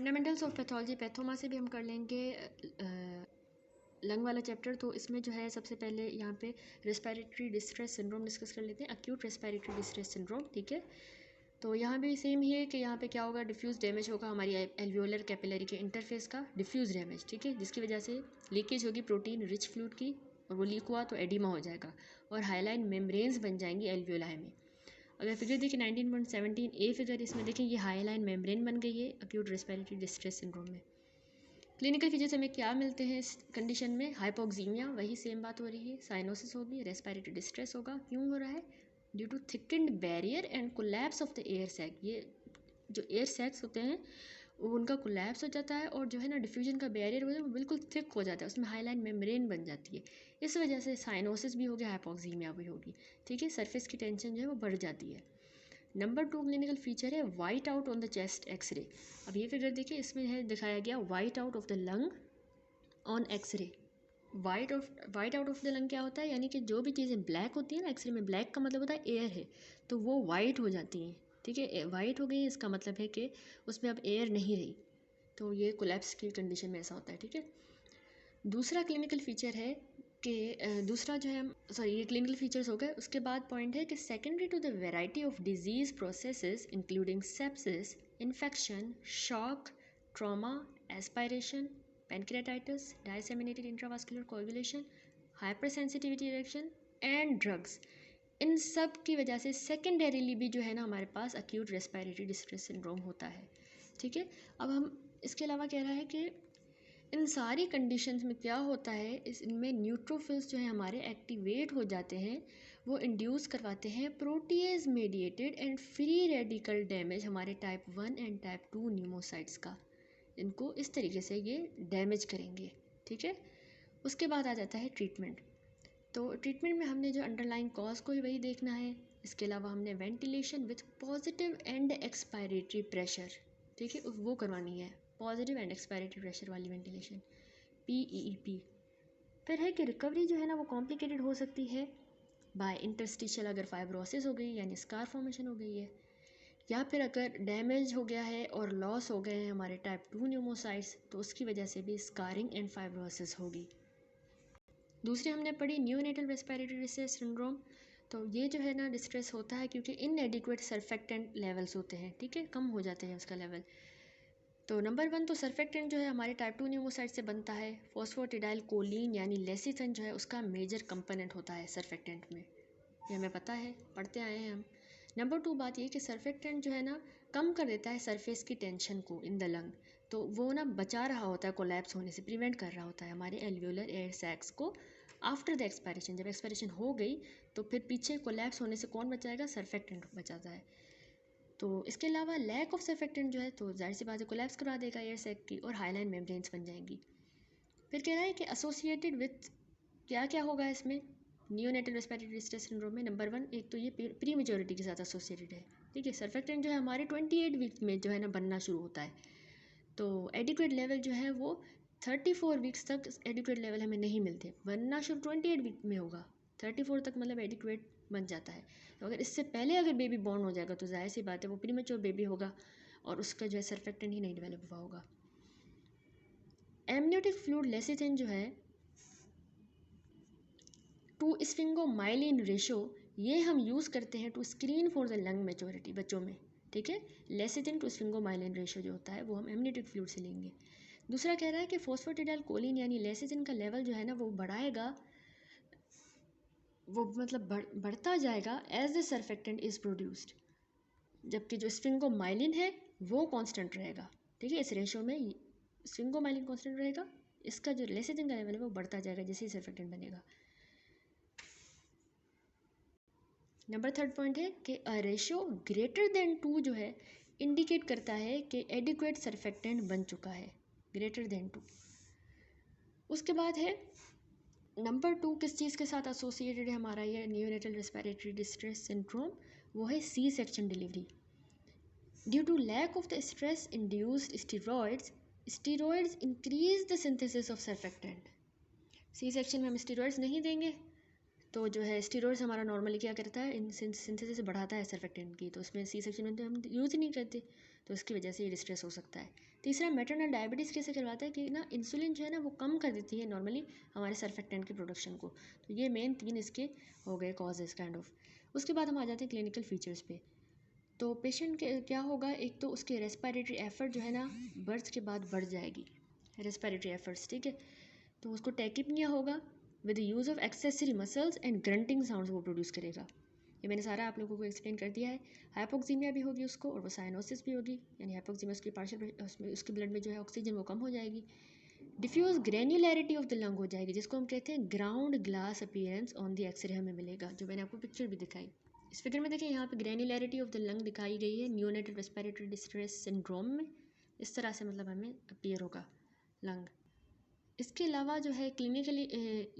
Fundamentals of pathology Pathoma से भी हम कर लेंगे लंग वाला चैप्टर। तो इसमें जो है सबसे पहले यहाँ पे रेस्पिरेटरी डिस्ट्रेस सिंड्रोम डिस्कस कर लेते हैं, अक्यूट रेस्पिरेटरी डिस्ट्रेस सिंड्रोम। ठीक है, तो यहाँ भी सेम ही है कि यहाँ पे क्या होगा, डिफ्यूज़ डैमेज होगा हमारी एल्वियोलर कैपिलरी के इंटरफेस का डिफ्यूज़ डैमेज। ठीक है, जिसकी वजह से लीकेज होगी प्रोटीन रिच फ्लूइड की, और वो लीक हुआ तो एडिमा हो जाएगा और हाइलाइन मेम्ब्रेन्स बन जाएंगी एल्वियोलाई में। अगर फिगर देखिए 19.17 ए फिगर, इसमें देखें ये हाइलाइन मेम्ब्रेन बन गई है अक्यूट रेस्पिरेटरी डिस्ट्रेस सिंड्रोम में। क्लिनिकल फीचर्स हमें क्या मिलते हैं इस कंडीशन में, हाइपोक्सीमिया, वही सेम बात हो रही है, साइनोसिस होगी, रेस्पिरेटरी डिस्ट्रेस होगा। क्यों हो रहा है? Due to thickened barrier and collapse of the air sac. ये जो एयर सैक्स होते हैं उनका कोलैप्स हो जाता है और जो है ना डिफ्यूजन का बैरियर होता है वो बिल्कुल थिक हो जाता है, उसमें हाइलाइन मेम्ब्रेन बन जाती है। इस वजह से साइनोसिस भी होगी, हाइपोक्सीमिया भी होगी। ठीक है, सरफेस की टेंशन जो है वो बढ़ जाती है। नंबर 2 क्लिनिकल फीचर है white out on the chest X-ray. अब ये फिगर देखिए, इसमें है दिखाया गया white out of the lung on X-ray. White out of the lung क्या होता है, यानी कि जो भी चीज़ें ब्लैक होती हैं ना एक्सरे में, ब्लैक का मतलब होता है एयर है, तो वो वाइट हो जाती हैं। ठीक है, वाइट हो गई, इसका मतलब है कि उसमें अब एयर नहीं रही, तो ये कोलैप्स की कंडीशन में ऐसा होता है। ठीक है, दूसरा क्लिनिकल फीचर है कि दूसरा जो है ये क्लिनिकल फीचर्स हो गए। उसके बाद पॉइंट है कि secondary to the variety of disease processes including sepsis, infection, shock, trauma, aspiration, pancreatitis, disseminated intravascular coagulation, hypersensitivity reaction and drugs, इन सब की वजह से सेकेंडरीली भी जो है ना हमारे पास अक्यूट रेस्पिरेटरी डिस्ट्रेस सिंड्रोम होता है। ठीक है, अब हम इसके अलावा कह रहा है कि इन सारी कंडीशंस में क्या होता है, इनमें न्यूट्रोफिल्स जो है हमारे एक्टिवेट हो जाते हैं, वो इंड्यूस करवाते हैं protease mediated and free radical damage हमारे टाइप 1 एंड टाइप 2 न्यूमोसाइट्स का। इनको इस तरीके से ये डैमेज करेंगे। ठीक है, उसके बाद आ जाता है ट्रीटमेंट। तो ट्रीटमेंट में हमने जो अंडरलाइंग कॉज को ही वही देखना है। इसके अलावा हमने ventilation with positive and expiratory pressure, ठीक है, वो करवानी है, पॉजिटिव एंड एक्सपायरेटरी प्रेशर वाली वेंटिलेशन, PEEP। फिर है कि रिकवरी जो है ना वो कॉम्प्लिकेटेड हो सकती है बाय इंटरस्टिशियल, अगर फाइब्रोसिस हो गई यानी स्कार फॉर्मेशन हो गई है, या फिर अगर डैमेज हो गया है और लॉस हो गए हैं हमारे टाइप 2 न्यूमोसाइट्स, तो उसकी वजह से भी स्कारिंग एंड फाइब्रोसिस होगी। दूसरी हमने पढ़ी न्यूनेटल रेस्पिरेटरी डिस्ट्रेस सिंड्रोम। तो ये जो है ना डिस्ट्रेस होता है क्योंकि इनएडिक्वेट सर्फेक्टेंट लेवल्स होते हैं। ठीक है, कम हो जाते हैं उसका लेवल। तो नंबर 1 तो सर्फेक्टेंट जो है हमारे टाइप 2 न्यूमोसाइट से बनता है, फॉस्फोटिडाइल कोलिन यानी लेसिथन जो है उसका मेजर कंपोनेंट होता है सर्फेक्टेंट में, ये हमें पता है, पढ़ते आए हैं हम। नंबर 2 बात ये कि सर्फेक्टेंट जो है ना कम कर देता है सरफेस की टेंशन को इन द लंग, तो वो ना बचा रहा होता है कोलैप्स होने से, प्रिवेंट कर रहा होता है हमारे एल्वियोलर एयर सैक्स को आफ्टर द एक्सपायरेशन। जब एक्सपायरेशन हो गई तो फिर पीछे कोलैप्स होने से कौन बचाएगा, सर्फेक्टेंट बचाता है। तो इसके अलावा लैक ऑफ सर्फेक्टेंट जो है तो जाहिर सी बात है कोलैप्स करवा देगा एयर सैक की और हाइलाइन मेम्ब्रेन्स बन जाएंगी। फिर कह रहा है कि एसोसिएटेड विथ क्या क्या होगा इसमें नियोनेटल रेस्पिरेटरी डिस्ट्रेस सिंड्रोम में। नंबर 1 एक तो ये प्री मेच्योरिटी के साथ एसोसिएटेड है। ठीक है, सर्फेक्टेंट जो है हमारे 28 वीक में जो है ना बनना शुरू होता है, तो एडिक्वेट लेवल जो है वो 34 वीक्स तक एडिक्वेट लेवल हमें नहीं मिलते, बनना शुरू 28 वीक में होगा, 34 तक मतलब एडिक्वेट बन जाता है। तो अगर इससे पहले अगर बेबी बॉर्न हो जाएगा तो जाहिर सी बात है वो प्रीमेच्योर बेबी होगा और उसका जो है सर्फेक्टेंट ही नहीं डेवलप हुआ होगा। एमनियोटिक फ्लूइड लेसिथिन जो है टू स्फिंगोमाइलिन रेशो, ये हम यूज़ करते हैं to screen for the lung maturity बच्चों में। ठीक है, लेसिथिन टू स्फिंगोमाइलिन रेशो जो होता है वो हम एमनियोटिक फ्लूइड से लेंगे। दूसरा कह रहा है कि फॉस्फेटिडाइल कोलिन यानी लेसिथिन का लेवल जो है ना वो बढ़ाएगा, वो मतलब बढ़ता जाएगा as the surfactant is produced, जबकि जो स्फिंगोमाइलिन है वो कांस्टेंट रहेगा। ठीक है, इस रेशो में स्फिंगोमाइलिन कांस्टेंट रहेगा, इसका जो लेसिथिन का लेवल है वो बढ़ता जाएगा जैसे ही सर्फेक्टेंट बनेगा। नंबर 3 पॉइंट है कि अ रेशो ग्रेटर देन 2 जो है इंडिकेट करता है कि एडिक्वेट सर्फेक्टेंट बन चुका है, ग्रेटर देन 2। उसके बाद है नंबर 2 किस चीज़ के साथ एसोसिएटेड है हमारा ये नियोनेटल रेस्पिरेटरी डिस्ट्रेस सिंड्रोम, वो है C section delivery. Due to lack of the stress induced steroids increase the synthesis of surfactant. C section में हम स्टीरॉयड्स नहीं देंगे तो जो है स्टीरॉयड्स हमारा नॉर्मली क्या करता है, इन सिंथेसिस बढ़ाता है सर्फेक्टेंट की, तो उसमें सी सेक्शन में तो हम यूज़ ही नहीं करते, तो इसकी वजह से ये डिस्ट्रेस हो सकता है। तीसरा, मैटरनल डायबिटीज़ कैसे करवाता है कि ना इंसुलिन जो है ना वो कम कर देती है नॉर्मली हमारे सर्फेक्टेंट की प्रोडक्शन को। तो ये मेन 3 इसके हो गए कॉजेज़ काइंड ऑफ। उसके बाद हम आ जाते हैं क्लिनिकल फीचर्स पे। तो पेशेंट के क्या होगा, एक तो उसके रेस्पिरेटरी एफर्ट जो है ना बर्थ के बाद बढ़ जाएगी, रेस्पिरेटरी एफर्ट्स, ठीक है। तो उसको टैकिपनिया होगा with the use of accessory muscles and grunting sounds वो प्रोड्यूस करेगा। ये मैंने सारा आप लोगों को एक्सप्लेन कर दिया है। हाइपोक्सीमिया भी होगी उसको, और वो साइनोसिस भी होगी, यानी हाइपोक्सीमिया उसकी पार्शियल उसमें उसके ब्लड में जो है ऑक्सीजन वो कम हो जाएगी। Diffuse granularity of the lung हो जाएगी, जिसको हम कहते हैं ground glass appearance on the X-ray हमें मिलेगा, जो मैंने आपको पिक्चर भी दिखाई। इस फिगर में देखिए यहाँ पे ग्रेन्युलैरिटी ऑफ द लंग दिखाई गई है नियोनेटल रेस्पिरेटरी डिस्ट्रेस सिंड्रोम में। इस तरह से मतलब हमें अपीयर होगा लंग। इसके अलावा जो है क्लिनिकली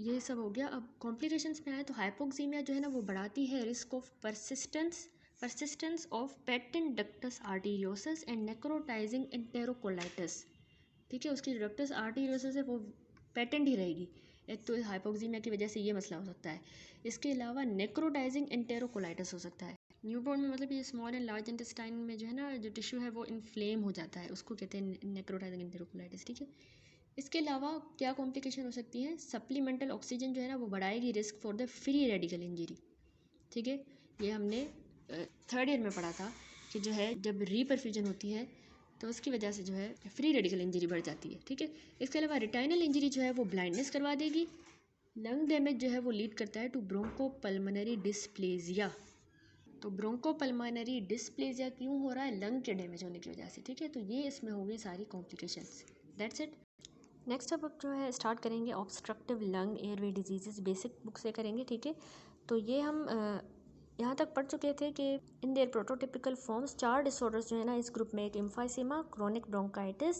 ये सब हो गया। अब कॉम्प्लिकेशंस में आए तो हाइपोक्सीमिया जो है ना वो बढ़ाती है risk of persistence of patent ductus arteriosus and necrotising enterocolitis, ठीक है। उसकी डक्टस आर्टीरियोसिस है वो पेटेंट ही रहेगी। एक तो हाइपोक्सीमिया की वजह से ये मसला हो सकता है। इसके अलावा नेक्रोटाइजिंग एंटेरोकोलाइटिस हो सकता है। न्यूबॉर्न में मतलब ये स्मॉल एंड लार्ज इंटेस्टाइन में जो है ना जो टिश्यू है वो इन्फ्लेम हो जाता है, उसको कहते हैं नेक्रोटाइजिंग एंटेरोकोलाइटिस, ठीक है। इसके अलावा क्या कॉम्प्लिकेशन हो सकती है, सप्लीमेंटल ऑक्सीजन जो है ना वो बढ़ाएगी risk for the free radical injury, ठीक है। ये हमने 3rd ईयर में पढ़ा था कि जो है जब रीपरफ्यूजन होती है तो उसकी वजह से जो है फ्री रेडिकल इंजरी बढ़ जाती है, ठीक है। इसके अलावा रिटाइनल इंजरी जो है वो ब्लाइंडनेस करवा देगी। लंग डैमेज जो है वो लीड करता है टू ब्रोंकोपल्मोनरी डिस्प्लेजिया। तो ब्रोंकोपल्मोनरी डिस्प्लेजिया क्यों हो रहा है, लंग के डैमेज होने की वजह से, ठीक है। तो ये इसमें हो गई सारी कॉम्प्लिकेशंस। That's it. नेक्स्ट अब जो है स्टार्ट करेंगे obstructive lung airway disease, basic book से करेंगे, ठीक है। तो ये हम यहाँ तक पढ़ चुके थे कि इन देयर प्रोटोटिपिकल फॉर्म्स 4 डिसऑर्डर्स जो है ना इस ग्रुप में, एक emphysema, chronic bronchitis,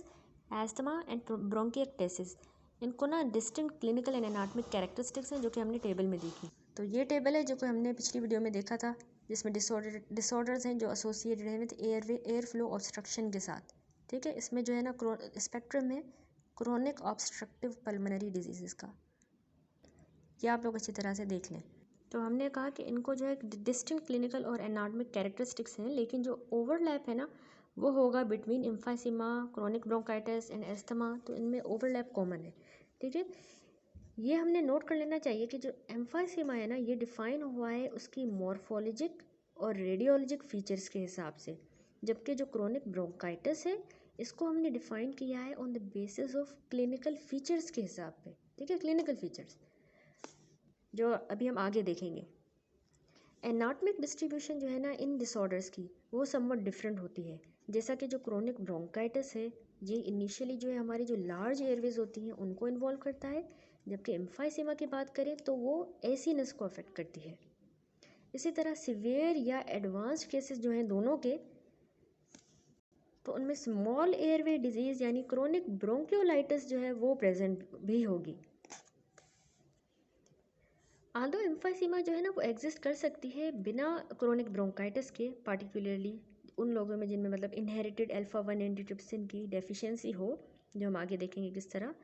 asthma and bronchiectasis. इनको ना distinct clinical and anatomic characteristics हैं जो कि हमने टेबल में देखी। तो ये टेबल है जो कि हमने पिछली वीडियो में देखा था, जिसमें डिसऑर्डर्स हैं जो एसोसिएटेड हैं विद एयर फ्लो ऑब्स्ट्रक्शन के साथ, ठीक है। इसमें जो है ना स्पेक्ट्रम है क्रोनिक ऑब्स्ट्रक्टिव पल्मोनरी डिजीज़ का, ये आप लोग अच्छी तरह से देख लें। तो हमने कहा कि इनको जो है डिस्टिंक्ट क्लिनिकल और एनाटॉमिक कैरेक्टरिस्टिक्स हैं, लेकिन जो ओवरलैप है ना वो होगा between emphysema, chronic bronchitis and asthma. तो इनमें ओवरलैप कॉमन है, ठीक है। ये हमने नोट कर लेना चाहिए कि जो एम्फाइसीमा है ना ये डिफ़ाइन हुआ है उसकी मॉर्फोलॉजिक और रेडियोलॉजिक फीचर्स के हिसाब से, जबकि जो क्रोनिक ब्रोंकाइटिस है इसको हमने डिफ़ाइन किया है on the basis of clinical features के हिसाब पे, ठीक है। क्लिनिकल फीचर्स जो अभी हम आगे देखेंगे। एनाटॉमिक डिस्ट्रीब्यूशन जो है ना इन डिसऑर्डर्स की वो समवट डिफरेंट होती है। जैसा कि जो क्रोनिक ब्रोंकाइटिस है ये इनिशियली जो है हमारी जो लार्ज एयरवेज होती हैं उनको इन्वॉल्व करता है, जबकि एम्फाइसीमा की बात करें तो वो एसीनस को अफेक्ट करती है। इसी तरह सिवियर या एडवांस्ड केसेस जो हैं दोनों के, तो उनमें स्मॉल एयरवे डिजीज़ यानी क्रोनिक ब्रोंकियोलाइटिस जो है वो प्रेजेंट भी होगी। आल्दो एम्फाइसीमा जो है ना वो एग्जिस्ट कर सकती है बिना क्रोनिक ब्रोंकाइटिस के, पार्टिकुलरली उन लोगों में जिनमें मतलब इनहेरिटेड अल्फा-1 एंटीट्रिप्सिन की डेफिशिएंसी हो, जो हम आगे देखेंगे किस तरह।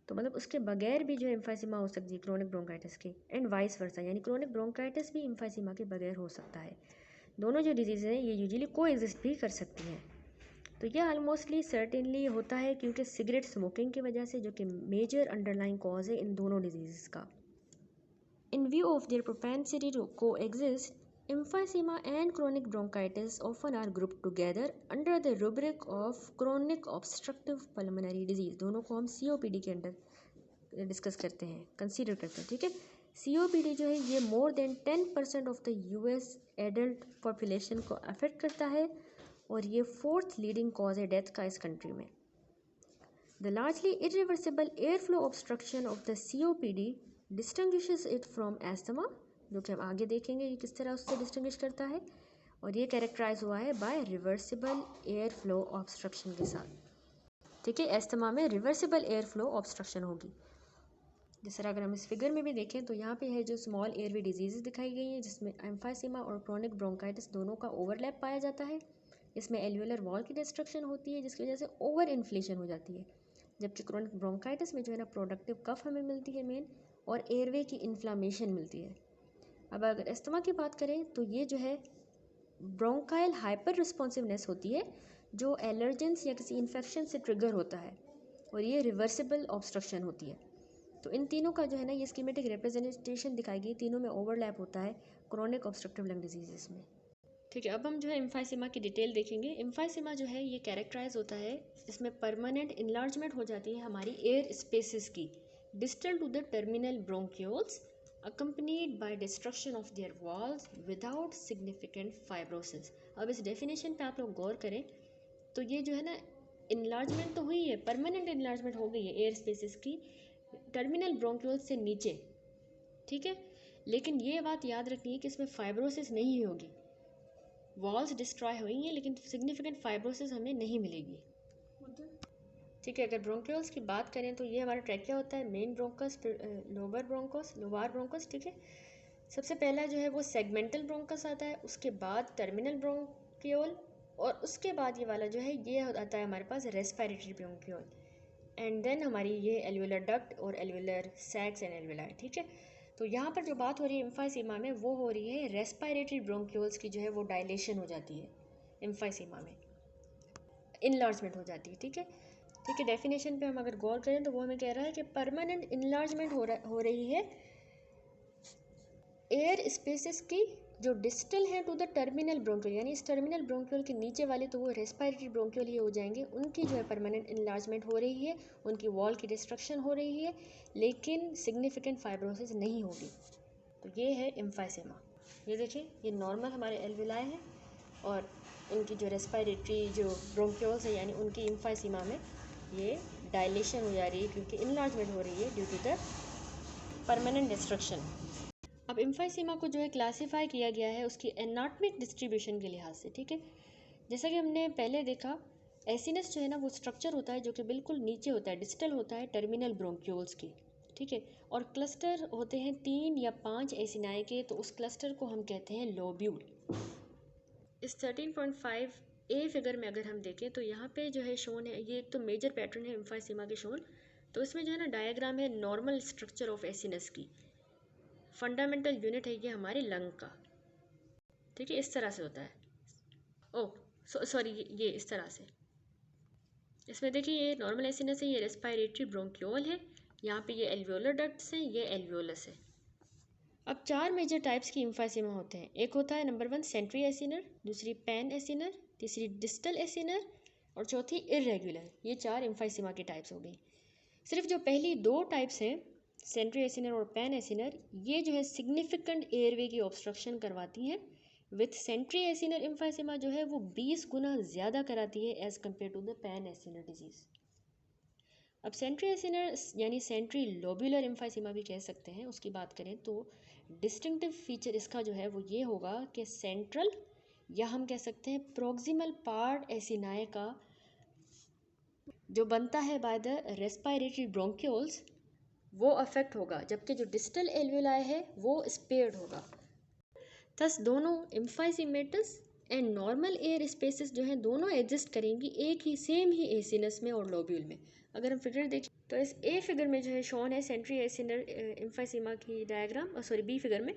तो मतलब उसके बगैर भी जो एम्फाइसीमा हो सकती है क्रोनिक ब्रोंकाइटिस के, एंड वाइस वर्सा, यानी क्रोनिक ब्रोंकाइटिस भी एम्फाइसीमा के बगैर हो सकता है। दोनों जो डिजीज़ हैं ये यूजुअली को एग्जिस्ट भी कर सकती हैं। तो ये ऑलमोस्टली सर्टेनली होता है क्योंकि सिगरेट स्मोकिंग की वजह से, जो कि मेजर अंडरलाइंग कॉज है इन दोनों डिजीज़ का। In view of their propensity to coexist, emphysema and chronic bronchitis often are grouped together under the rubric of chronic obstructive pulmonary disease। दोनों को हम COPD के अंडर डिस्कस करते हैं, कंसीडर करते हैं, ठीक है। COPD जो है ये more than 10% of the US adult population को अफेक्ट करता है और ये 4th लीडिंग कॉज है डेथ का इस कंट्री में। The largely irreversible airflow obstruction of the COPD distinguishes it from asthma, जो कि हम आगे देखेंगे कि किस तरह उससे डिस्टिंग्विश करता है, और ये कैरेक्टराइज हुआ है by reversible air flow obstruction के साथ, ठीक है। एस्थमा में रिवर्सिबल एयर फ्लो ऑब्स्ट्रक्शन होगी। जिस तरह अगर हम इस फिगर में भी देखें तो यहाँ पे है जो स्मॉल एयरवे डिजीज़ दिखाई गई हैं, जिसमें एम्फाइसीमा और क्रोनिक ब्रोंकाइटिस दोनों का ओवरलैप पाया जाता है। इसमें एल्वियोलर वॉल की डिस्ट्रक्शन होती है जिसकी वजह से ओवर इन्फ्लेशन हो जाती है, जबकि क्रोनिक ब्रोंकाइटिस में जो है ना प्रोडक्टिव कफ हमें मिलती है मेन, और एयरवे की इन्फ्लामेशन मिलती है। अब अगर एस्थमा की बात करें तो ये जो है ब्रोंकाइल हाइपर रिस्पॉन्सिवनेस होती है जो एलर्जेंस या किसी इन्फेक्शन से ट्रिगर होता है, और ये रिवर्सिबल ऑब्स्ट्रक्शन होती है। तो इन तीनों का जो है ना ये स्कीमेटिक रिप्रेजेंटेशन दिखाई गई, तीनों में ओवरलैप होता है क्रोनिक ऑब्स्ट्रक्टिव लंग डिजीज़ में। ठीक है, अब हम जो है एम्फाइसीमा की डिटेल देखेंगे। एम्फाइसीमा जो है ये कैरेक्टराइज होता है, इसमें परमानेंट इनलार्जमेंट हो जाती है हमारी एयर स्पेसेस की distal to the terminal bronchioles accompanied by destruction of their walls without significant fibrosis. अब इस डेफिनेशन पे आप लोग गौर करें तो ये जो है ना इनलार्जमेंट तो हुई है, परमानेंट इनलार्जमेंट हो गई है एयर स्पेसेस की टर्मिनल ब्रोंक्यूल्स से नीचे, ठीक है, लेकिन ये बात याद रखनी है कि इसमें फाइब्रोसिस नहीं होगी। वॉल्स डिस्ट्रॉय हुई हैं लेकिन सिग्निफिकेंट फाइब्रोसिस हमें नहीं मिलेगी। ठीक है, अगर ब्रोंक्यूल्स की बात करें तो ये हमारा ट्रैकिया होता है, मेन ब्रोंकस, लोअर ब्रोंकस, ठीक है। सबसे पहला जो है वो सेगमेंटल ब्रोंकस आता है, उसके बाद टर्मिनल ब्रोंक्यूल, और उसके बाद ये वाला जो है ये आता है हमारे पास रेस्पिरेटरी ब्रोंक्यूल, एंड देन हमारी ये एल्वेलर डक्ट और एल्वेलर सैक्स एंड एल्वेलाई, ठीक है। तो यहाँ पर जो बात हो रही है एम्फाइसीमा में वो हो रही है रेस्पिरेटरी ब्रोंक्यूल्स की जो है वो डायलेशन हो जाती है एम्फाइसीमा में, इनलार्जमेंट हो जाती है, ठीक है। ठीक है, डेफिनेशन पे हम अगर गौर करें तो वो हमें कह रहा है कि परमानेंट इनलार्जमेंट हो रही है एयर स्पेसेस की जो डिस्टल हैं टू द टर्मिनल ब्रोंक्यूल, यानी इस टर्मिनल ब्रोंक्यूल के नीचे वाले तो वो रेस्पिरेटरी ब्रोंक्यूल ही हो जाएंगे, उनकी जो है परमानेंट इनलार्जमेंट हो रही है, उनकी वॉल की डिस्ट्रक्शन हो रही है, लेकिन सिग्निफिकेंट फाइब्रोसिस नहीं होगी। तो ये है एम्फाइसेमा। ये देखिए ये नॉर्मल हमारे एल्वेलाई हैं और इनकी जो रेस्पिरेटरी जो ब्रोंक्यूल्स है यानी उनकी एम्फाइसेमा में ये डायलेशन हो जा रही है क्योंकि इनलार्जमेंट हो रही है due to the permanent destruction. अब एम्फाइसीमा को जो है क्लासीफाई किया गया है उसकी एनाटॉमिक डिस्ट्रीब्यूशन के लिहाज से, ठीक है। जैसा कि हमने पहले देखा, एसिनस जो है ना वो स्ट्रक्चर होता है जो कि बिल्कुल नीचे होता है, डिस्टल होता है टर्मिनल ब्रोंक्यूल्स की, ठीक है, और क्लस्टर होते हैं 3 या 5 एसिनाई के, तो उस क्लस्टर को हम कहते हैं लोब्यूल। इस 13.5 ए फिगर में अगर हम देखें तो यहाँ पे जो है शोन है, ये एक तो मेजर पैटर्न है एम्फाइसीमा के शोन, तो इसमें जो है ना डायग्राम है नॉर्मल स्ट्रक्चर ऑफ एसिनस की, फंडामेंटल यूनिट है ये हमारे लंग का, ठीक है, इस तरह से होता है। ओह सॉरी, ये इस तरह से, इसमें देखिए ये नॉर्मल एसिनस है, ये रेस्पिरेटरी ब्रोंक्यूल है, यहाँ पे ये एल्वियोलर डक्ट्स हैं, ये एल्वियोलस है। अब 4 मेजर टाइप्स की एम्फाइसीमा होते हैं। एक होता है नंबर 1 सेंट्री एसिनर, दूसरी पैन एसिनर, तीसरी डिस्टल एसिनर और चौथी इर्रेगुलर। ये 4 एम्फाइसीमा की टाइप्स हो गई। सिर्फ जो पहली 2 टाइप्स हैं सेंट्री एसिनर और पैन एसिनर, ये जो है सिग्निफिकेंट एयरवे की ऑब्स्ट्रक्शन करवाती हैं, विथ सेंट्री एसिनर एम्फाइसीमा जो है वो 20 गुना ज़्यादा कराती है as compared to the panacinar disease. अब सेंट्री एसिनर यानी सेंट्री लोब्यूलर एम्फाइसीमा भी कह सकते हैं, उसकी बात करें तो डिस्टिंक्टिव फीचर इसका जो है वो ये होगा कि सेंट्रल या हम कह सकते हैं प्रोक्सिमल पार्ट एसिनाए का जो बनता है बाय द रेस्पिरेटरी ब्रोंक्यूल्स वो अफेक्ट होगा, जबकि जो डिस्टल एल्वेलाई है वो स्पेयर्ड होगा। थस दोनों emphysematous and normal air spaces जो हैं दोनों एग्जिस्ट करेंगी एक ही सेम ही एसिनस में और लोब्यूल में। अगर हम फिगर देखें तो इस ए फिगर में जो है शोन है सेंट्री एसिनर एम्फाइसीमा की डायग्राम, सॉरी बी फिगर में।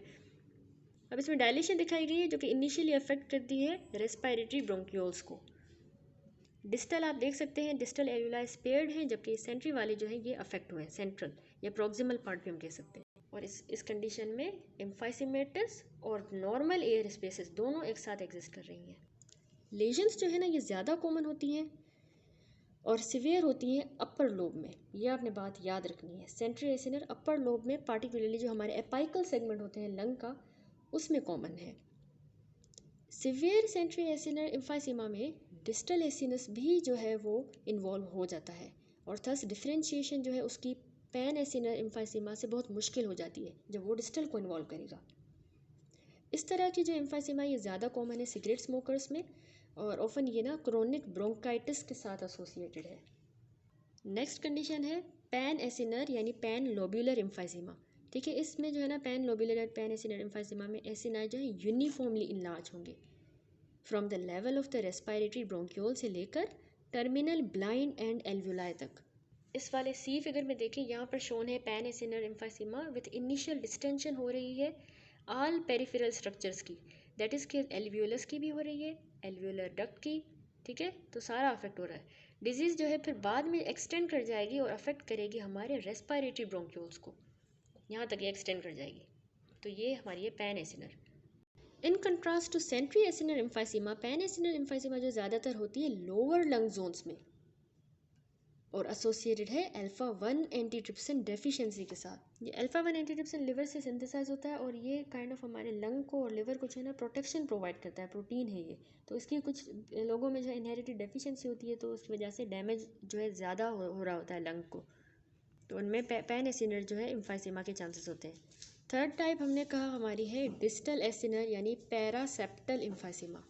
अब इसमें डायलेशन दिखाई गई है जो कि इनिशियली अफेक्ट करती है रेस्पिरेटरी ब्रोंक्यूल्स को। डिस्टल आप देख सकते हैं डिस्टल एल्वेलाई स्पेयर्ड हैं, जबकि सेंट्री वाले जो है ये अफेक्ट हुए हैं, सेंट्रल या प्रोक्सिमल पार्ट भी हम कह सकते हैं। और इस कंडीशन में एम्फाइसीमेटस और नॉर्मल एयर स्पेसेस दोनों एक साथ एग्जिस्ट कर रही हैं। लेजन्स जो है ना ये ज़्यादा कॉमन होती हैं और सिवियर होती हैं अपर लोब में, ये आपने बात याद रखनी है। सेंट्री एसिनर अपर लोब में पार्टिकुलरली जो हमारे एपाइकल सेगमेंट होते हैं लंग का उसमें कॉमन है। सिवियर सेंट्री एसिनर एम्फाइसीमा में डिस्टल एसिनस भी जो है वो इन्वॉल्व हो जाता है और थस डिफरेंशिएशन जो है उसकी पैन एसिनर एम्फाइसीमा से बहुत मुश्किल हो जाती है जब वो डिस्टल को इन्वॉल्व करेगा। इस तरह की जो एम्फाइसीमा ये ज़्यादा कॉमन है सिगरेट स्मोकर्स में और ऑफन ये ना क्रोनिक ब्रोंकाइटिस के साथ एसोसिएटेड है। नेक्स्ट कंडीशन है पैन एसिनर यानी पैन लोब्यूलर एम्फाइसीमा, ठीक है। इसमें जो है ना पैन लोब्यूलर और पैन एसिनर एम्फाइसीमा में एसिनाई जो है यूनिफॉर्मली इनलार्ज होंगे from the level of the respiratory bronchiole से लेकर टर्मिनल ब्लाइंड एंड एल्वुलाई तक। इस वाले सी फिगर में देखिए यहाँ पर शोन है panacinar emphysema with initial distension हो रही है ऑल पेरिफेरल स्ट्रक्चर्स की, दैट इज़ कि एल्वियोलस की भी हो रही है, एल्वियोलर डक्ट की, ठीक है, तो सारा अफेक्ट हो रहा है। डिजीज़ जो है फिर बाद में एक्सटेंड कर जाएगी और अफेक्ट करेगी हमारे रेस्पिरेटरी ब्रोंक्यूल्स को, यहाँ तक ये एक्सटेंड कर जाएगी। तो ये हमारी है panacinar. In contrast to centriacinar emphysema, panacinar emphysema जो ज़्यादातर होती है लोअर लंग जोन्स में और एसोसिएटेड है अल्फा 1 एंटीट्रिप्सिन डेफिशिएंसी के साथ। ये अल्फा 1 एंटीट्रिप्सिन लिवर से सिंथेसाइज होता है और ये काइंड ऑफ हमारे लंग को और लिवर को जो है ना प्रोटेक्शन प्रोवाइड करता है, प्रोटीन है ये। तो इसकी कुछ लोगों में जो है इनहेरिटेड डेफिशिएंसी होती है, तो उसकी वजह से डैमेज जो है ज़्यादा हो रहा होता है लंग को, तो उनमें पैन एसिनर जो है एम्फाइसीमा के चांसेस होते हैं। थर्ड टाइप हमने कहा हमारी है डिस्टल एसिनर यानी पैरासेप्टल एम्फाइसीमा।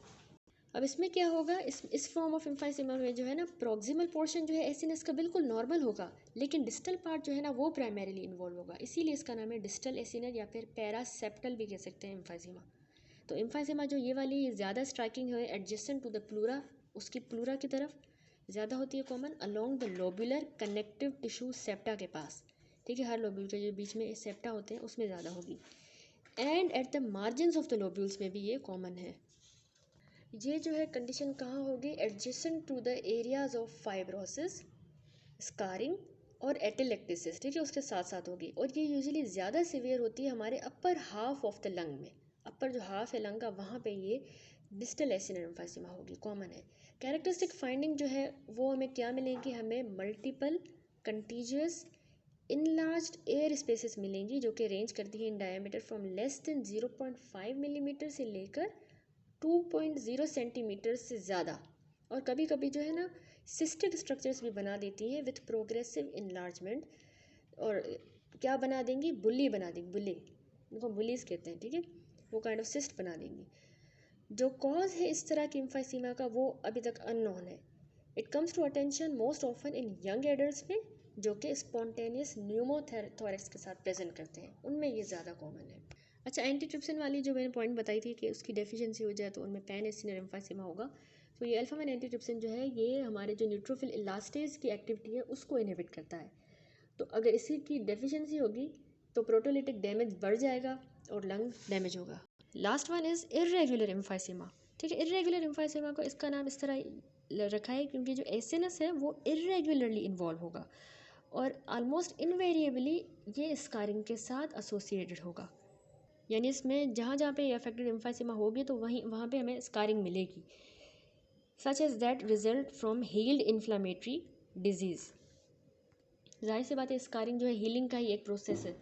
अब इसमें क्या होगा, इस फॉर्म ऑफ एम्फाइसीमा में जो है ना प्रॉक्सिमल पोर्शन जो है एसिनस का बिल्कुल नॉर्मल होगा, लेकिन डिस्टल पार्ट जो है ना वो प्राइमरीली इन्वॉल्व होगा, इसीलिए इसका नाम है डिस्टल एसिनर या फिर पैरासेप्टल भी कह सकते हैं एम्फाइसीमा। तो एम्फाइसीमा जो ये वाली ज़्यादा स्ट्राइकिंग है एडजेसेंट टू द प्लूरा, उसकी प्लूरा की तरफ ज़्यादा होती है common, along the lobular connective tissue septa के पास, ठीक है, हर लोब्यूल के जो बीच में सेप्टा होते हैं उसमें ज़्यादा होगी। And at the margins of the lobules में भी ये कॉमन है। ये जो है कंडीशन कहाँ होगी, adjacent to the areas of fibrosis, scarring और एटेलेक्टिसिस, ठीक है, उसके साथ साथ होगी। और ये यूजुअली ज़्यादा सीवियर होती है हमारे upper half of the lung में, अपर जो हाफ है लंग का वहाँ पे ये डिस्टल एसिनर एम्फाइसीमा होगी, कॉमन है। कैरेक्टरिस्टिक फाइंडिंग जो है वो हमें क्या मिलेंगी, हमें multiple contiguous enlarged air spaces मिलेंगी जो कि रेंज करती है in diameter from less than 0.5 millimetre से लेकर 2.0 सेंटीमीटर से ज़्यादा, और कभी कभी जो है ना सिस्टिक स्ट्रक्चर्स भी बना देती हैं विथ प्रोग्रेसिव इनलार्जमेंट। और क्या बना देंगी, बुल्ली बना देंगी, बुल्ली, उनको बुलीज कहते हैं, ठीक है, वो काइंड ऑफ सिस्ट बना देंगी। जो कॉज है इस तरह की एम्फाइसीमा का वो अभी तक अननोन है। It comes to attention most often in young adults में जो कि स्पॉन्टेनियस न्यूमोथोरैक्स के साथ प्रेजेंट करते हैं, उनमें ये ज़्यादा कॉमन है। अच्छा, एंटीट्रिप्सिन वाली जो मैंने पॉइंट बताई थी कि उसकी डेफिशिएंसी हो जाए तो उनमें पैन एसिनर एम्फाइसीमा होगा। तो ये अल्फा 1 एंटीट्रिप्सिन जो है ये हमारे जो न्यूट्रोफिल इलास्टेज की एक्टिविटी है उसको इनहिबिट करता है। तो अगर इसी की डेफिशिएंसी होगी तो प्रोटोलिटिक डैमेज बढ़ जाएगा और लंग डैमेज होगा। Last one is irregular emphysema, ठीक है। इर्रेगुलर एम्फाइसीमा को इसका नाम इस तरह रखा है क्योंकि जो एसिनस है वो इर्रेगुलरली इन्वॉल्व होगा और ऑलमोस्ट इनवेरिएबली ये स्कारिंग के साथ एसोसिएटेड होगा, यानी इसमें जहाँ जहाँ पे अफेक्टेड एम्फाइसीमा होगी तो वहाँ पे हमें स्कारिंग मिलेगी। Such as that result from healed inflammatory disease. जाहिर सी बात है स्कारिंग जो है हीलिंग का ही एक प्रोसेस है,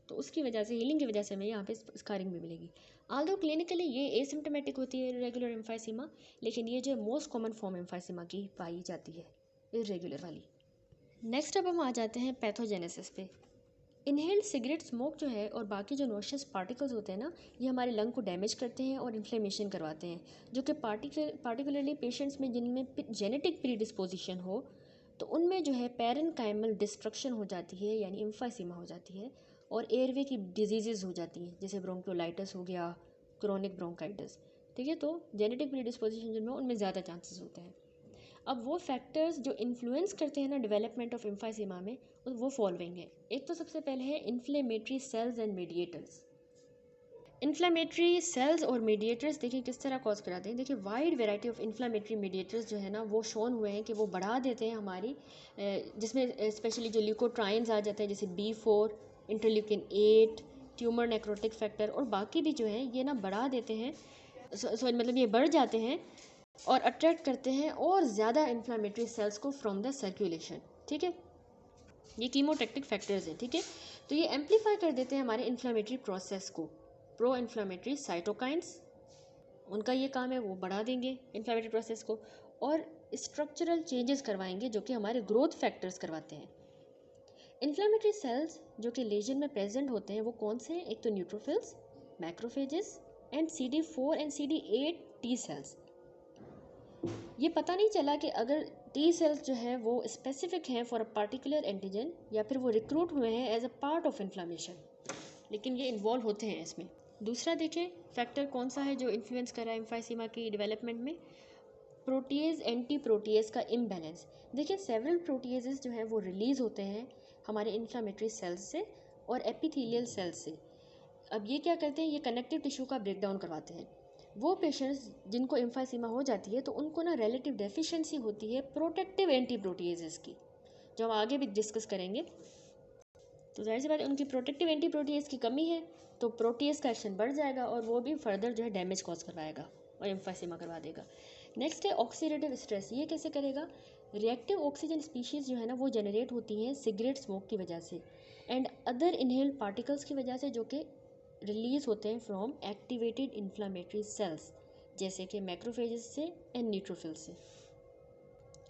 तो उसकी वजह से हीलिंग की वजह से हमें यहाँ पे स्कारिंग भी मिलेगी। आल्दो क्लिनिकली ये एसिम्टोमेटिक होती है इरेगुलर एम्फाइसीमा, लेकिन ये जो मोस्ट कॉमन फॉर्म एम्फाइसीमा की पाई जाती है इरेगुलर वाली। नेक्स्ट अब हम आ जाते हैं पैथोजेनेसिस पे। इनहेल्ड सिगरेट स्मोक जो है और बाकी जो नॉइशियस पार्टिकल्स होते हैं ना, ये हमारे लंग को डैमेज करते हैं और इन्फ्लेमेशन करवाते हैं, जो कि पार्टिकुलरली पेशेंट्स में जिनमें जेनेटिक प्रीडिस्पोजिशन हो तो उनमें जो है पैरेनकाइमल डिस्ट्रक्शन हो जाती है, यानी एम्फाइसीमा हो जाती है, और एयरवे की डिजीज़ हो जाती हैं जैसे ब्रोंकोलाइटिस हो गया, क्रोनिक ब्रोंकाइटिस, ठीक है। तो जेनेटिक प्रीडिस्पोजिशन जिनमें उनमें ज़्यादा चांसेस होते हैं। अब वो फैक्टर्स जो इन्फ्लुएंस करते हैं ना डेवलपमेंट ऑफ एम्फाइसीमा में, वो फॉलोइंग है। एक तो सबसे पहले है inflammatory cells and mediators. Inflammatory cells और मीडिएटर्स देखिए किस तरह कॉज कराते हैं। देखिए wide variety of inflammatory mediators जो है ना वो शोन हुए हैं कि वो बढ़ा देते हैं हमारी, जिसमें स्पेशली जो ल्यूकोट्राइन्स आ जाते हैं जैसे B4, interleukin 8, tumour necrotic factor और बाकी भी जो है ये ना बढ़ा देते हैं, मतलब ये बढ़ जाते हैं और अट्रैक्ट करते हैं और ज़्यादा इन्फ्लेमेटरी सेल्स को फ्रॉम द सर्कुलेशन, ठीक है। ये कीमोटैक्टिक फैक्टर्स हैं, ठीक है। तो ये एम्पलीफाई कर देते हैं हमारे इन्फ्लेमेटरी प्रोसेस को। प्रो इन्फ्लेमेटरी साइटोकाइंस, उनका ये काम है, वो बढ़ा देंगे इन्फ्लेमेटरी प्रोसेस को और स्ट्रक्चरल चेंजेस करवाएंगे जो कि हमारे ग्रोथ फैक्टर्स करवाते हैं। इन्फ्लेमेटरी सेल्स जो कि लेजन में प्रेजेंट होते हैं वो कौन से हैं, एक तो neutrophils, macrophages and CD4 and CD8 T cells. ये पता नहीं चला कि अगर टी सेल्स जो है वो स्पेसिफिक हैं फॉर अ पार्टिकुलर एंटीजन या फिर वो रिक्रूट हुए हैं as a part of inflammation, लेकिन ये इन्वॉल्व होते हैं इसमें। दूसरा देखें फैक्टर कौन सा है जो इन्फ्लुएंस कर रहा है एम्फाइसीमा की डेवलपमेंट में, प्रोटीएज एंटी प्रोटीएज का इम्बैलेंस। देखिए सेवरल प्रोटीएजेस जो है वो रिलीज होते हैं हमारे इन्फ्लामेटरी सेल्स से और एपिथेलियल सेल्स से। अब ये क्या करते हैं, ये कनेक्टिव टिश्यू का ब्रेक डाउन करवाते हैं। वो पेशेंट्स जिनको एम्फाइसीमा हो जाती है तो उनको ना रिलेटिव डेफिशिएंसी होती है प्रोटेक्टिव एंटी प्रोटीएजेस की, जो हम आगे भी डिस्कस करेंगे। तो जाहिर सी बात है उनकी प्रोटेक्टिव एंटी प्रोटीएज की कमी है, तो प्रोटीएज का एक्शन बढ़ जाएगा और वो भी फर्दर जो है डैमेज कॉज करवाएगा और एम्फाइसीमा करवा देगा। नेक्स्ट है ऑक्सीडेटिव स्ट्रेस। ये कैसे करेगा? रिएक्टिव ऑक्सीजन स्पीशीज़ जो है ना वो जनरेट होती हैं सिगरेट स्मोक की वजह से एंड अदर इनहेल्ड पार्टिकल्स की वजह से, जो कि रिलीज होते हैं फ्रॉम एक्टिवेटेड इन्फ्लामेटरी सेल्स, जैसे कि मैक्रोफेजेस से एंड न्यूट्रोफिल्स से।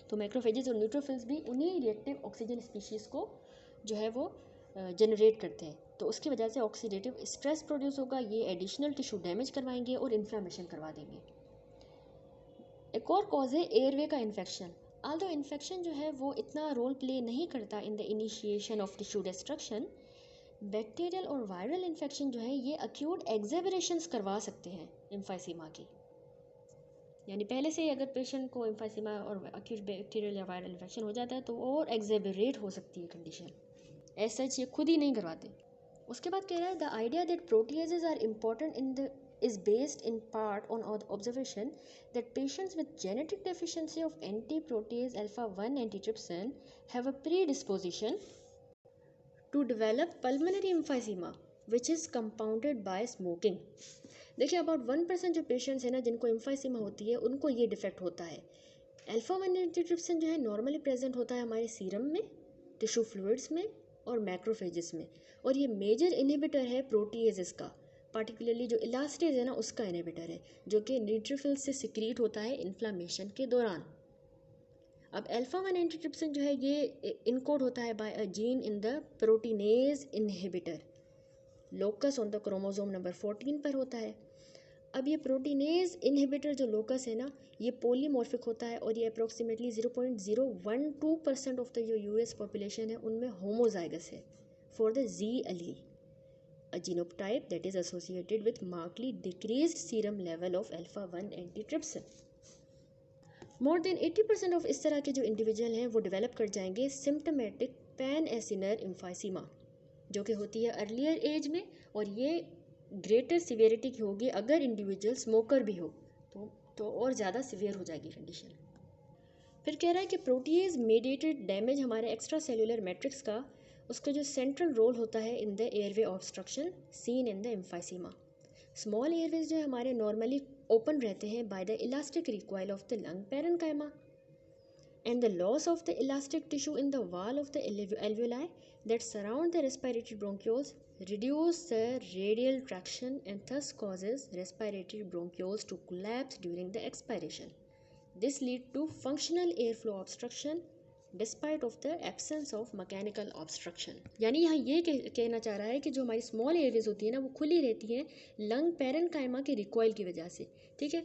तो मैक्रोफेजेस और न्यूट्रोफिल्स भी उन्हीं रिएक्टिव ऑक्सीजन स्पीशीज़ को जो है वो जनरेट करते हैं, तो उसकी वजह से ऑक्सीडेटिव स्ट्रेस प्रोड्यूस होगा। ये एडिशनल टिश्यू डैमेज करवाएंगे और इन्फ्लामेशन करवा देंगे। एक और कॉज है एयरवे का इन्फेक्शन। आल्दो इन्फेक्शन जो है वो इतना रोल प्ले नहीं करता in the initiation of tissue destruction, bacterial और वायरल इन्फेक्शन जो है ये अक्यूट एक्सेबरेशंस करवा सकते हैं एम्फाइसीमा की। यानी पहले से ही अगर पेशेंट को एम्फाइसीमा और अक्यूट बैक्टीरियल या वायरल इन्फेक्शन हो जाता है तो और एक्सेबरेट हो सकती है कंडीशन, एज सच ये खुद ही नहीं करवाते। उसके बाद कह रहा है the idea that proteases are important in the is based in part on observation that patients with genetic deficiency of anti-protease alpha-1 antitrypsin have a predisposition to develop pulmonary emphysema which is compounded by smoking। देखिए about 1% जो patients हैं ना जिनको emphysema होती है उनको ये defect होता है। अल्फा-1 एंटीट्रिप्सिन जो है नॉर्मली प्रेजेंट होता है हमारे सीरम में, टिश्यू फ्लूइड्स में और मैक्रोफेजेस में, और ये मेजर इनहिबिटर है प्रोटीएजेस का, पार्टिकुलरली जो इलास्टेज है ना उसका इनहिबिटर है, जो कि न्यूट्रोफिल से सिक्रीट होता है इन्फ्लामेशन के दौरान। अब अल्फा-1 एंटीट्रिप्सिन जो है ये इनकोड होता है by a gene in the proteinase inhibitor, locus on the chromosome number 14 पर होता है। अब ये प्रोटीनेज इनहिबिटर जो लोकस है ना ये पोलीमॉर्फिक होता है और ये अप्रोक्सीमेटली 0.012% ऑफ द जो यूएस पॉपुलेशन है उनमें होमोजाइगस है for the G allele, a genotype that is associated with markedly decreased serum level of alpha-1 antitrypsin। More than 80% of इस तरह के जो इंडिविजुअल हैं वो डेवलप कर जाएंगे सिम्टमेटिक पैन एसिनर एम्फाइसीमा, जो कि होती है अर्लियर एज में, और ये ग्रेटर सिवियरिटी की होगी अगर इंडिविजुअल स्मोकर भी हो तो और ज़्यादा सिवियर हो जाएगी कंडीशन। फिर कह रहा है कि प्रोटीएज मेडिएटेड डैमेज हमारे एक्स्ट्रा सेलुलर मैट्रिक्स का, उसका जो सेंट्रल रोल होता है in the airway obstruction seen in the emphysema. Small Airways जो हमारे नॉर्मली ओपन रहते हैं by the elastic recoil of the lung parenchyma and the loss of the elastic tissue in the wall of the alveoli that surround the respiratory bronchioles reduce the radial traction and thus causes respiratory bronchioles to collapse during the expiration. This lead to functional airflow obstruction despite of the absence of mechanical obstruction. यानी यहाँ ये कहना चाह रहा है कि जो हमारी स्मॉल एयरवेज होती है ना वो खुली रहती हैं लंग पैरेन्काइमा के रिकॉइल की वजह से, ठीक है।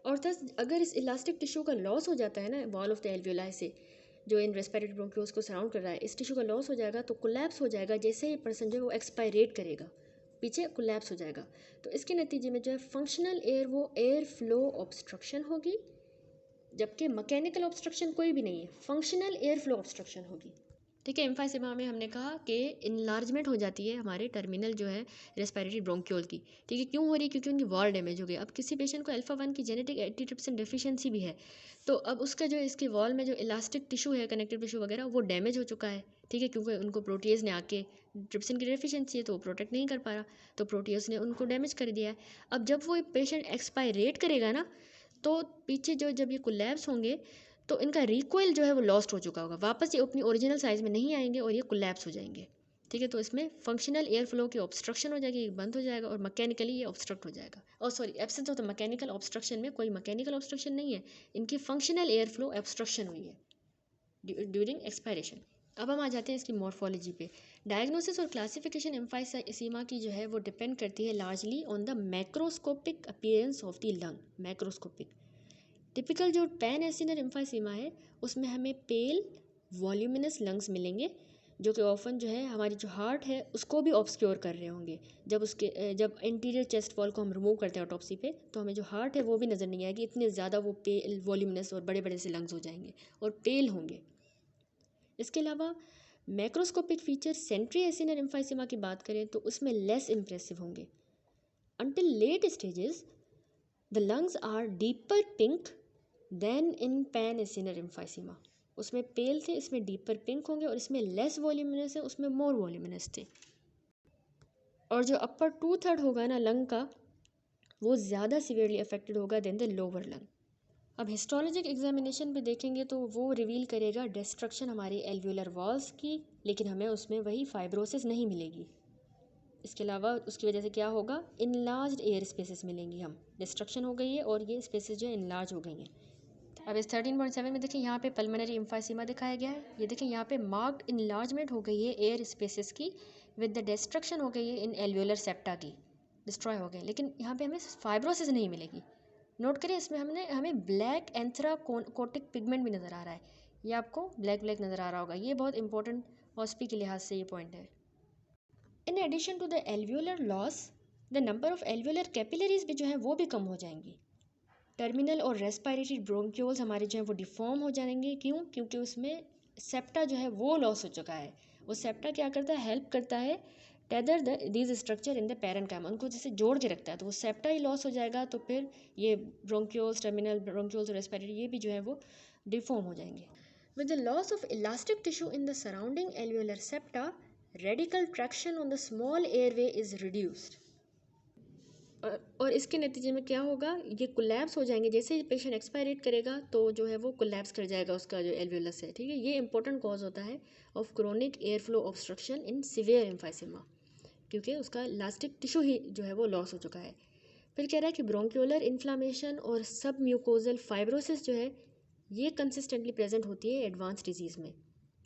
और थस अगर इस इलास्टिक टिश्यू का लॉस हो जाता है ना वॉल ऑफ द एल्वियोलाई से, जो इन रेस्पिरेटरी ब्रोंक्यूल्स को सराउंड कर रहा है, इस टिश्यू का लॉस हो जाएगा तो कोलैप्स हो जाएगा। जैसे ही पर्सन जो है वो एक्सपायरेट करेगा पीछे कोलैप्स हो जाएगा, तो इसके नतीजे में जो है फंक्शनल एयर फ्लो ऑब्स्ट्रक्शन होगी, जबकि मैकेनिकल ऑब्स्ट्रक्शन कोई भी नहीं है, फंक्शनल एयर फ्लो ऑब्स्ट्रक्शन होगी, ठीक है। एम्फाइसीमा में हमने कहा कि इनलार्जमेंट हो जाती है हमारे टर्मिनल जो है रेस्पिरेटरी ब्रोंक्यूल की, ठीक है। क्यों हो रही है? क्योंकि उनकी वॉल डैमेज हो गई। अब किसी पेशेंट को अल्फा-1 की जेनेटिक एंटीट्रिप्सिन डेफिशिएंसी भी है, तो अब उसका जो इसकी वॉल में जो इलास्टिक टिश्यू है कनेक्टिव टिश्यू वगैरह वो डैमेज हो चुका है, ठीक है, क्योंकि उनको प्रोटीएज ने आके ट्रिप्सिन की डेफिशिएंसी है तो वो प्रोटेक्ट नहीं कर पा रहा, तो प्रोटीएज ने उनको डैमेज कर दिया है। अब जब वो पेशेंट एक्सपायरेट करेगा ना तो पीछे जो जब ये कोलैप्स होंगे तो इनका रिकॉइल जो है वो लॉस्ट हो चुका होगा, वापस ये अपनी ओरिजिनल साइज़ में नहीं आएंगे और ये कोलैप्स हो जाएंगे, ठीक है। तो इसमें फंक्शनल एयर फ्लो की ऑब्स्ट्रक्शन हो जाएगी, बंद हो जाएगा, और मैकेनिकली ये ऑब्स्ट्रक्ट हो जाएगा। और sorry, absence of the mechanical obstruction में कोई मैकेनिकल ऑब्स्ट्रक्शन नहीं है, इनकी फंक्शनल एयर फ्लो ऑब्स्ट्रक्शन हुई है ड्यूरिंग एक्सपायरेशन। अब हम आ जाते हैं इसकी मॉर्फोलॉजी पे। डायग्नोसिस और क्लासिफिकेशन एम्फाइसीमा की जो है वो डिपेंड करती है largely on the macroscopic appearance of the lung. Macroscopic typical जो पैन एसिनर एम्फाइसीमा है उसमें हमें पेल वॉल्यूमिनस लंग्स मिलेंगे, जो कि ऑफन जो है हमारी जो हार्ट है उसको भी ऑब्सक्योर कर रहे होंगे। जब इंटीरियर चेस्ट वॉल को हम रिमूव करते हैं ऑटोप्सी पे तो हमें जो हार्ट है वो भी नज़र नहीं आएगी, इतने ज़्यादा वो पेल वॉल्यूमिनस और बड़े बड़े से लंग्स हो जाएंगे और पेल होंगे। इसके अलावा macroscopic feature centriacinar emphysema की बात करें तो उसमें लेस इम्प्रेसिव होंगे। Until late stages the lungs are deeper pink than in panacinar emphysema. उसमें पेल थे, इसमें डीपर पिंक होंगे, और इसमें लेस वॉल्यूमिनस है, उसमें मोर वॉल्यूमिनस थे। और जो अपर 2/3 होगा ना लंग का, वो ज़्यादा सीवियरली अफेक्टेड होगा देन द लोअर लंग। अब हिस्टोलॉजिक एग्जामिनेशन पे देखेंगे तो वो रिवील करेगा डिस्ट्रक्शन हमारी एल्वियोलर वॉल्स की, लेकिन हमें उसमें वही फाइब्रोसिस नहीं मिलेगी। इसके अलावा उसकी वजह से क्या होगा, इनलार्ज्ड एयर स्पेसेस मिलेंगी, हम डिस्ट्रक्शन हो गई है और ये स्पेसेस जो इनलार्ज हो गई हैं। अब इस 13.7 में देखें, यहाँ पे पल्मोनरी एम्फाइसीमा दिखाया गया है। ये देखें यहाँ पे मार्क्ड इनलार्जमेंट हो गई है एयर स्पेसेस की, विद द डिस्ट्रक्शन हो गई है इन एल्वियोलर सेप्टा की, डिस्ट्रॉय हो गए, लेकिन यहाँ पे हमें फाइब्रोसिस नहीं मिलेगी। नोट करिए, इसमें हमें ब्लैक एंथ्राकोटिक पिगमेंट भी नज़र आ रहा है। ये आपको ब्लैक ब्लैक नज़र आ रहा होगा, ये बहुत इंपॉर्टेंट हॉस्पी के लिहाज से ये पॉइंट है। In addition to the alveolar loss, the number of alveolar capillaries भी जो है वो भी कम हो जाएंगी। टर्मिनल और रेस्पिरेटरी ब्रोंक्यूल्स हमारे जो है वो डिफॉर्म हो जाएंगे। क्यों? क्योंकि उसमें सेप्टा जो है वो लॉस हो चुका है। वो सेप्टा क्या करता है, हेल्प करता है tether these structure in the parenchyma, उनको जैसे जोड़ के रखता है। तो वो सेप्टा ही लॉस हो जाएगा, तो फिर ये ब्रोंक्यूल्स, टर्मिनल ब्रोंक्यूल्स और रेस्पिरेटरी ये भी जो है वो डिफॉर्म हो जाएंगे। With the loss of elastic tissue in the surrounding alveolar septa, radical traction on the small airway is reduced. और इसके नतीजे में क्या होगा, ये कोलैप्स हो जाएंगे। जैसे ही पेशेंट एक्सपायरेट करेगा तो जो है वो कोलैप्स कर जाएगा उसका जो एल्वियोलस है, ठीक है। ये इंपॉर्टेंट कॉज होता है of chronic air flow obstruction in severe emphysema, क्योंकि उसका इलास्टिक टिश्यू ही जो है वो लॉस हो चुका है। फिर कह रहा है कि ब्रोंक्यूलर इन्फ्लामेशन और सब म्यूकोजल फाइब्रोसिस जो है ये कंसिस्टेंटली प्रेजेंट होती है एडवांस डिजीज़ में।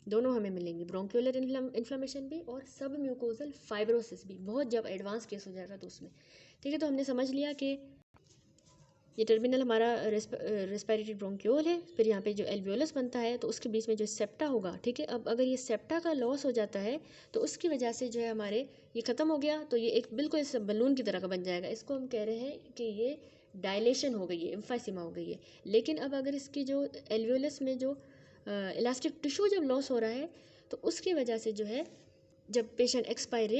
दोनों हमें मिलेंगी, ब्रोंक्यूलर इन्फ्लामेशन भी और सब म्यूकोजल फाइब्रोसिस भी, बहुत जब एडवांस केस हो जाएगा तो उसमें, ठीक है। तो हमने समझ लिया कि ये टर्मिनल हमारा रेस्पिरेटरी ब्रोंक्यूल है, फिर यहाँ पे जो एल्वियोलस बनता है तो उसके बीच में जो सेप्टा होगा, ठीक है। अब अगर ये सेप्टा का लॉस हो जाता है तो उसकी वजह से जो है हमारे ये ख़त्म हो गया, तो ये एक बिल्कुल इस बलून की तरह का बन जाएगा। इसको हम कह रहे हैं कि ये डायलेशन हो गई है, एम्फाइसीमा हो गई है। लेकिन अब अगर इसकी जो एल्वियोलस में जो इलास्टिक टिश्यू जब लॉस हो रहा है तो उसकी वजह से जो है जब पेशेंट एक्सपायरेट